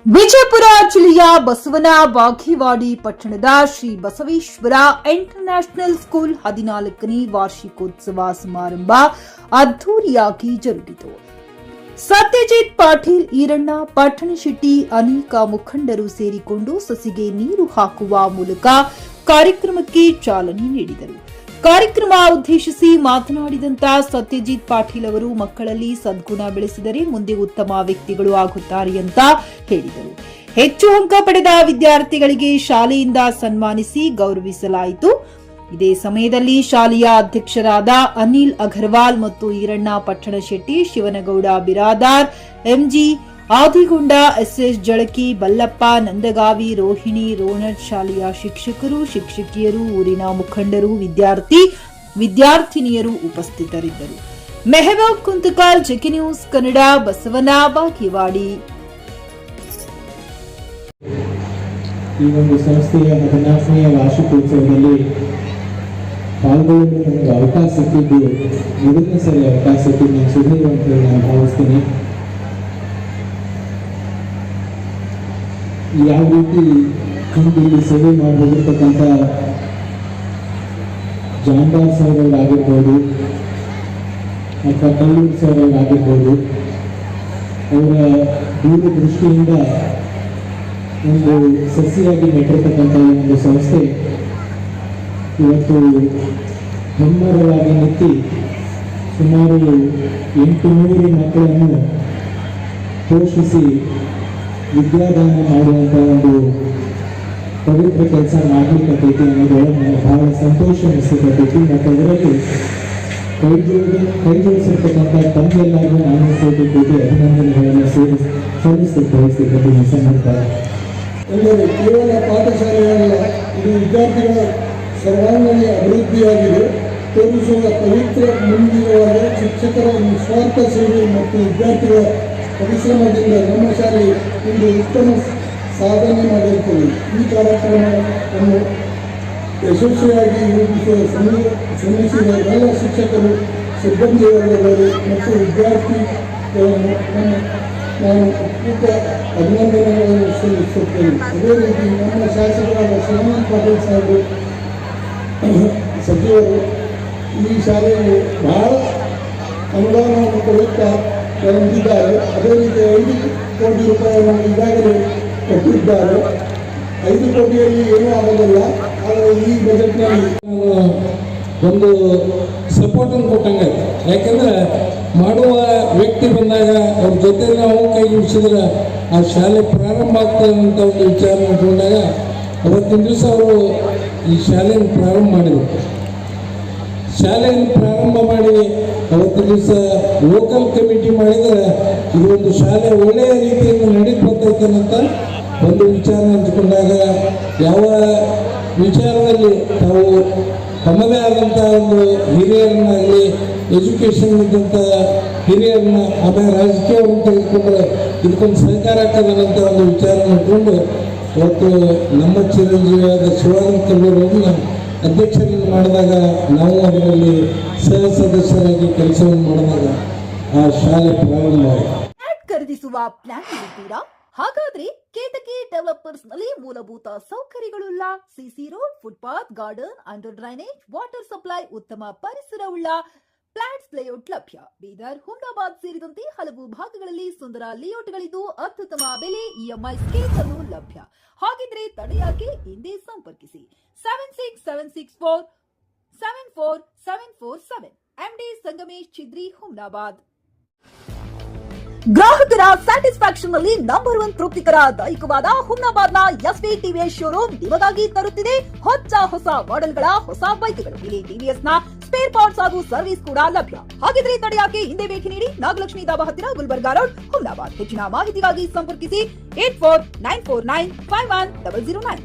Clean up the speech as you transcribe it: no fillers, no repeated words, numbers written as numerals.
ವಿಜಯಪುರ ಜಿಲ್ಲೆಯ ಬಸವನ ಬಾಗೇವಾಡಿ ಪಟ್ಟಣದ Shri Basaveshwara international school 14ನೇ ವಾರ್ಷಿಕೋತ್ಸವ ಸಮಾರಂಭ ಅದ್ದೂರಿಯಾಗಿ ಜರುಗಿತು. ಸತ್ಯಜಿತ್ ಪಾಟೀಲ್, ಈರಣ್ಣ ಪಟ್ಟಣಶೆಟ್ಟಿ ಅನೇಕ ಮುಖಂಡರು ಸೇರಿಕೊಂಡು ಸಸಿಗೆ ನೀರು ಹಾಕುವ ಮೂಲಕ ಕಾರ್ಯಕ್ರಮಕ್ಕೆ ಚಾಲನೆ ನೀಡಿದರು. ಕಾರ್ಯಕ್ರಮ ಉದ್ದೇಶಿಸಿ ಮಾತನಾಡಿದಂತ ಸತ್ಯಜಿತ್ ಪಾಟೀಲ್ ಅವರು ಮಕ್ಕಳಲ್ಲಿ ಸದ್ಗುಣ ಬೆಳೆಸಿದರೆ ಮುಂದೆ ಉತ್ತಮ ವ್ಯಕ್ತಿಗಳು ಆಗುತ್ತಾರೆ ಅಂತ ಹೇಳಿದರು. ಹೆಚ್ಚು ಅಂಕ ಪಡೆದ ವಿದ್ಯಾರ್ಥಿಗಳಿಗೆ ಶಾಲೆಯಿಂದ ಸನ್ಮಾನಿಸಿ ಗೌರವಿಸಲಾಯಿತು. ಇದೇ ಸಮಯದಲ್ಲಿ ಶಾಲೆಯ ಅಧ್ಯಕ್ಷರಾದ ಅನಿಲ್ ಅಗರ್ವಾಲ್ ಮತ್ತು ಈರಣ್ಣ ಪಟ್ಟಣಶೆಟ್ಟಿ, ಶಿವನಗೌಡ ಬಿರಾದಾರ್, ಎಂಜಿ ಆದಿಗೊಂಡ, ಎಸ್ಎಸ್ ಜಳಕಿ, ಬಲ್ಲಪ್ಪ, ನಂದಗಾವಿ, ರೋಹಿಣಿ, ರೋಣಟ್, ಶಾಲೆಯ ಶಿಕ್ಷಕರು, ಶಿಕ್ಷಕಿಯರು, ಊರಿನ ಮುಖಂಡರು, ವಿದ್ಯಾರ್ಥಿನಿಯರು ಉಪಸ್ಥಿತರಿದ್ದರು. Mehboob ಕುಂತಕಾಲ್, JK news Kannada, Basavana Bagewadi. ಈ ಒಂದು ಸಂಸ್ಥೆಯ 14ನೇ ವಾರ್ಷಿಕೋತ್ಸವದಲ್ಲಿ ಪಾಲ್ಗೊಳ್ಳಲು ನನಗೆ ಅವಕಾಶ ಸಿಕ್ಕಿದ್ದು ಮೊದಲನೇ ಸರಿ ಅವಕಾಶ ಸಿಕ್ಕಿದ್ದು ನಾನು ಸುಧೀರ್ ಅಂತ ನಾನು ಭಾವಿಸ್ತೀನಿ. ಯಾವ ರೀತಿ ಇಲ್ಲಿ ಸೇವೆ ಮಾಡಿ ಹೋಗಿರ್ತಕ್ಕಂಥ ಜಾನ್ದಾರ್ ಸರ್ ಅವರಾಗಿರ್ಬೋದು ಅಥವಾ ಕಲ್ಲೂರು ಸರ್ ಅವರಾಗಿರ್ಬೋದು, ಅವರ ದೂರದೃಷ್ಟಿಯಿಂದ ಒಂದು ಸಸಿಯಾಗಿ ನೆಟ್ಟಿರ್ತಕ್ಕಂಥ ಈ ಒಂದು ಸಂಸ್ಥೆ ಇವತ್ತು ಹೆಮ್ಮರವಾಗಿ ನಿಂತು ಸುಮಾರು 800 ಮಕ್ಕಳನ್ನು ಪೋಷಿಸಿ ವಿದ್ಯಾದಾನ ಮಾಡುವಂಥ ಒಂದು ಪವಿತ್ರ ಕೆಲಸ ಮಾಡಲಿಕ್ಕೈತಿ ಅನ್ನೋದು ನನಗೆ ಬಹಳ ಸಂತೋಷ ಅನಿಸ್ತೈತಿ. ಮತ್ತು ಅದರಲ್ಲಿ ಕೈ ಜೋಡಿಸಿರ್ತಕ್ಕಂಥ ತಮ್ಮೆಲ್ಲರಿಗೂ ನಾನು ಕೋಟಿ ಅಭಿನಂದನೆಗಳನ್ನು ಸಲ್ಲಿಸತಕ್ಕಂಥ ಈ ಸಂದರ್ಭ ಎಲ್ಲರೂ ಕೇವಲ ಪಾಠಶಾಲೆಗಳಲ್ಲ, ಇದು ವಿದ್ಯಾರ್ಥಿಗಳ ಸರ್ವಾಂಗೀಣ ಅಭಿವೃದ್ಧಿಯಾಗಿದೆ ತೋರಿಸುವ ಪವಿತ್ರ ಮುಂದಿನವಾದ ಶಿಕ್ಷಕರ ನಿಸ್ವಾರ್ಥ ಸೇವೆ ಮತ್ತು ವಿದ್ಯಾರ್ಥಿಗಳ ಪರಿಶ್ರಮದಿಂದ ನಮ್ಮ ಶಾಲೆ ಇಂದು ಉತ್ತಮ ಸಾಧನೆ ಮಾಡಿರುತ್ತದೆ. ಈ ಕಾರ್ಯಕ್ರಮವನ್ನು ಯಶಸ್ವಿಯಾಗಿ ರೂಪಿಸುವ ಶ್ರಮಿಸಿದ ಎಲ್ಲ ಶಿಕ್ಷಕರು, ಸಿಬ್ಬಂದಿ ವರ್ಗದವರು ಮತ್ತು ವಿದ್ಯಾರ್ಥಿಗಳನ್ನು ನಾನು ಅತ್ಯಂತ ಅಭಿನಂದನೆಗಳನ್ನು ಸಲ್ಲಿಸುತ್ತೇನೆ. ಅದೇ ರೀತಿ ನಮ್ಮ ಶಾಸಕರಾದ ಶ್ರೀಮಂತ್ ಪಾಟೀಲ್ ಸಾಹೇಬರು ಸಚಿವರು ಈ ಶಾಲೆಗೆ ಬಹಳ ಅನುದಾನವನ್ನು ಕೊಡುತ್ತಾ ಹೊಂದಿದ್ದಾರೆ. ಅದೇ ರೀತಿ 5 ಕೋಟಿ ರೂಪಾಯಿಗಳನ್ನು ಈಗಾಗಲೇ ಕೊಟ್ಟಿದ್ದಾರೆ. 5 ಕೋಟಿಯಲ್ಲಿ ಏನೂ ಆಗೋದಿಲ್ಲ, ಆದರೆ ಈ ಬಜೆಟ್ನಲ್ಲಿ ಒಂದು ಸಪೋರ್ಟನ್ನು ಕೊಟ್ಟಂಗೆ. ಯಾಕೆಂದರೆ ಮಾಡುವ ವ್ಯಕ್ತಿ ಬಂದಾಗ ಅವ್ರ ಜೊತೆ ನಾವು ಕೈ ಜೋಡಿಸಿದ್ರೆ ಆ ಶಾಲೆ ಪ್ರಾರಂಭ ಆಗ್ತದೆ ಅಂತ ಒಂದು ವಿಚಾರ ಇಟ್ಕೊಂಡಾಗ ಅವತ್ತಿನ ದಿವಸ ಅವರು ಈ ಶಾಲೆಯನ್ನು ಪ್ರಾರಂಭ ಮಾಡಿದರು. ಶಾಲೆಯನ್ನು ಪ್ರಾರಂಭ ಮಾಡಿ ಅವತ್ತಿನ ದಿವಸ ಲೋಕಲ್ ಕಮಿಟಿ ಮಾಡಿದರೆ ಇದು ಒಂದು ಶಾಲೆ ಒಳ್ಳೆಯ ರೀತಿಯಿಂದ ನಡೀತೈತೆ ಅಂತ ಒಂದು ವಿಚಾರ ಹಂಚಿಕೊಂಡಾಗ ಯಾವ ವಿಚಾರದಲ್ಲಿ ತಾವು ತಮ್ಮದೇ ಆದಂಥ ಒಂದು ಹಿರಿಯರನ್ನಾಗಲಿ, ಎಜುಕೇಷನ್ ಇದ್ದಂಥ ಹಿರಿಯರನ್ನ, ಆಮೇಲೆ ರಾಜಕೀಯವನ್ನು ತೆಗೆದುಕೊಂಡ್ರೆ ಇದಕ್ಕೊಂದು ಸಹಕಾರ ಆಗ್ತದನ್ನಂಥ ಒಂದು ವಿಚಾರ ಇಟ್ಕೊಂಡು ಇವತ್ತು ನಮ್ಮ ಚಿರಂಜೀವಿಯಾದ ಶಿವಾನಂದ ಕಲ್ಲೂರನ್ನು ಅಧ್ಯಕ್ಷರನ್ನು ಮಾಡಿದಾಗ ನಾವು ಅದರಲ್ಲಿ ಸಹ ಸದಸ್ಯರಾಗಿ ಕೆಲಸವನ್ನು ಮಾಡಿದಾಗ ಆ ಶಾಲೆ ಪ್ರಾರಂಭ ಖರೀದಿಸುವ ಪ್ಲಾನ್ ಇದ್ದೀರಾ? ಹಾಗಾದ್ರೆ ಕೇತಕಿ ಡೆವಲಪರ್ಸ್ ನಲ್ಲಿ ಮೂಲಭೂತ ಸೌಕರ್ಯಗಳುಳ್ಳ CC road, footpath, garden, under drainage, water supply, ಉತ್ತಮ ಪರಿಸರವುಳ್ಳ ಫ್ಲಾಟ್ಸ್ ಲೇಔಟ್ ಲಭ್ಯ. ಬೀದರ್, ಹುಮ್ನಾಬಾದ್ ಸೇರಿದಂತೆ ಹಲವು ಭಾಗಗಳಲ್ಲಿ ಸುಂದರ ಲೇಔಟ್ಗಳಿದ್ದು ಅತ್ಯುತ್ತಮ ಬೆಲೆ, ಇಎಂಐ ಸ್ಕೀಮ್ಸ್ ಅನ್ನು ಲಭ್ಯ. ಹಾಗಿದ್ರೆ ತಡೆಯಾಕೆ ಹಿಂದೆ ಸಂಪರ್ಕಿಸಿ 7676474747 ಎಂಡಿ ಸಂಗಮೇಶ್ ಚಿದ್ರಿ, ಹುಮ್ನಾಬಾದ್. ಗ್ರಾಹಕರ ಸ್ಯಾಟಿಸ್ಫ್ಯಾಕ್ಷನ್ ನಲ್ಲಿ ನಂಬರ್ 1 ತೃಪ್ತಿಕರ ದೈಹಿಕವಾದ ಹುಮ್ನಾಬಾದ್ನ ಎಸ್ವಿ ಟಿವಿಎಸ್ ಶೋರೂಮ್ ನಿಮಗಾಗಿ ತರುತ್ತಿದೆ ಹೊಸ ಮಾಡೆಲ್ಗಳ ಹೊಸ ಬೈಕ್ಗಳು. ಇಲ್ಲಿ ಟಿವಿಎಸ್ ನ ಸ್ಪೇರ್ ಪಾರ್ಟ್ಸ್ ಹಾಗೂ ಸರ್ವಿಸ್ ಕೂಡ ಲಭ್ಯ. ಹಾಗಿದ್ರೆ ತಡೆಯಾಕೆ ಹಿಂದೆ ಭೇಟಿ ನೀಡಿ ನಾಗಲಕ್ಷ್ಮಿ ಧಾಬಾ ಹತ್ತಿರ, ಗುಲ್ಬರ್ಗಾ ರೋಡ್, ಹುಮ್ನಾಬಾದ್. ಹೆಚ್ಚಿನ ಮಾಹಿತಿಗಾಗಿ ಸಂಪರ್ಕಿಸಿ 8494951009.